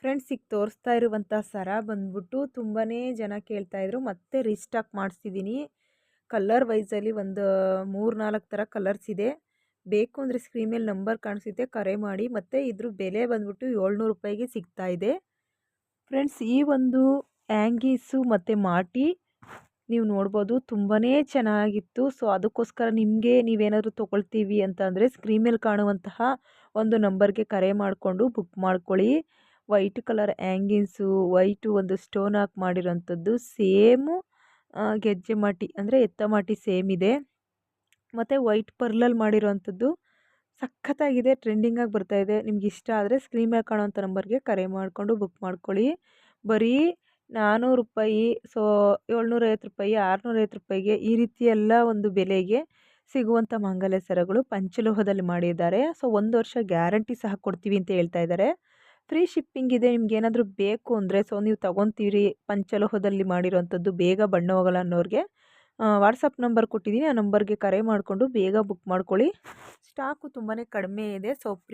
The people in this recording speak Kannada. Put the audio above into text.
ಫ್ರೆಂಡ್ಸ್ ಈಗ ತೋರಿಸ್ತಾ ಇರುವಂಥ ಸರ ಬಂದ್ಬಿಟ್ಟು ತುಂಬಾ ಜನ ಕೇಳ್ತಾಯಿದ್ರು, ಮತ್ತೆ ರೀಸ್ಟಾಕ್ ಮಾಡಿಸ್ತಿದ್ದೀನಿ. ಕಲರ್ ವೈಸಲ್ಲಿ ಒಂದು 3-4 ಥರ ಕಲರ್ಸ್ ಇದೆ. ಬೇಕು ಅಂದರೆ ಸ್ಕ್ರೀನ್ ಮೇಲೆ ನಂಬರ್ ಕಾಣಿಸುತ್ತೆ, ಕರೆ ಮಾಡಿ. ಮತ್ತು ಇದ್ರ ಬೆಲೆ ಬಂದ್ಬಿಟ್ಟು 700 ರೂಪಾಯಿಗೆ ಸಿಗ್ತಾ ಇದೆ. ಫ್ರೆಂಡ್ಸ್ ಈ ಒಂದು ಆ್ಯಂಗೀಸು ಮತ್ತು ಮಾಟಿ ನೀವು ನೋಡ್ಬೋದು, ತುಂಬಾ ಚೆನ್ನಾಗಿತ್ತು. ಸೊ ಅದಕ್ಕೋಸ್ಕರ ನಿಮಗೆ ನೀವೇನಾದರೂ ತೊಗೊಳ್ತೀವಿ ಅಂತಂದರೆ ಸ್ಕ್ರೀನ್ ಮೇಲೆ ಕಾಣುವಂತಹ ಒಂದು ನಂಬರ್ಗೆ ಕರೆ ಮಾಡಿಕೊಂಡು ಬುಕ್ ಮಾಡ್ಕೊಳ್ಳಿ. ವೈಟ್ ಕಲರ್ ಆ್ಯಂಗಿನ್ಸು, ವೈಟು ಒಂದು ಸ್ಟೋನ್ ಹಾಕಿ ಮಾಡಿರೋಂಥದ್ದು, ಸೇಮು ಗೆಜ್ಜೆ ಮಾಟಿ ಅಂದರೆ ಎತ್ತ ಮಾಟಿ ಸೇಮ್ ಇದೆ. ಮತ್ತು ವೈಟ್ ಪರ್ಲಲ್ಲಿ ಮಾಡಿರೋವಂಥದ್ದು ಸಖತ್ತಾಗಿದೆ, ಟ್ರೆಂಡಿಂಗಾಗಿ ಬರ್ತಾಯಿದೆ. ನಿಮ್ಗೆ ಇಷ್ಟ ಆದರೆ ಸ್ಕ್ರೀನ್ ಮೇಲೆ ಕಾಣುವಂಥ ನಂಬರ್ಗೆ ಕರೆ ಮಾಡಿಕೊಂಡು ಬುಕ್ ಮಾಡ್ಕೊಳ್ಳಿ. ಬರೀ 400 ರೂಪಾಯಿ, ಸೊ 750 ರೂಪಾಯಿ, 650 ರೂಪಾಯಿಗೆ ಈ ರೀತಿ ಎಲ್ಲ ಒಂದು ಬೆಲೆಗೆ ಸಿಗುವಂಥ ಮಾಂಗಲ್ಯ ಸರಗಳು ಪಂಚಲೋಹದಲ್ಲಿ ಮಾಡಿದ್ದಾರೆ. ಸೊ 1 ವರ್ಷ ಗ್ಯಾರಂಟಿ ಸಹ ಕೊಡ್ತೀವಿ ಅಂತ ಹೇಳ್ತಾ ಇದ್ದಾರೆ. ಫ್ರೀ ಶಿಪ್ಪಿಂಗ್ ಇದೆ. ನಿಮ್ಗೆ ಏನಾದರೂ ಬೇಕು ಅಂದರೆ ಸೊ ನೀವು ತೊಗೊತೀರಿ ಪಂಚಲೋಹದಲ್ಲಿ ಮಾಡಿರೋವಂಥದ್ದು, ಬೇಗ ಬಣ್ಣ ಹೋಗಲ್ಲ ಅನ್ನೋರಿಗೆ ವಾಟ್ಸಪ್ ನಂಬರ್ ಕೊಟ್ಟಿದ್ದೀನಿ. ಆ ನಂಬರ್ಗೆ ಕರೆ ಮಾಡಿಕೊಂಡು ಬೇಗ ಬುಕ್ ಮಾಡ್ಕೊಳ್ಳಿ. ಸ್ಟಾಕು ತುಂಬಾ ಕಡಿಮೆ ಇದೆ. ಸೊ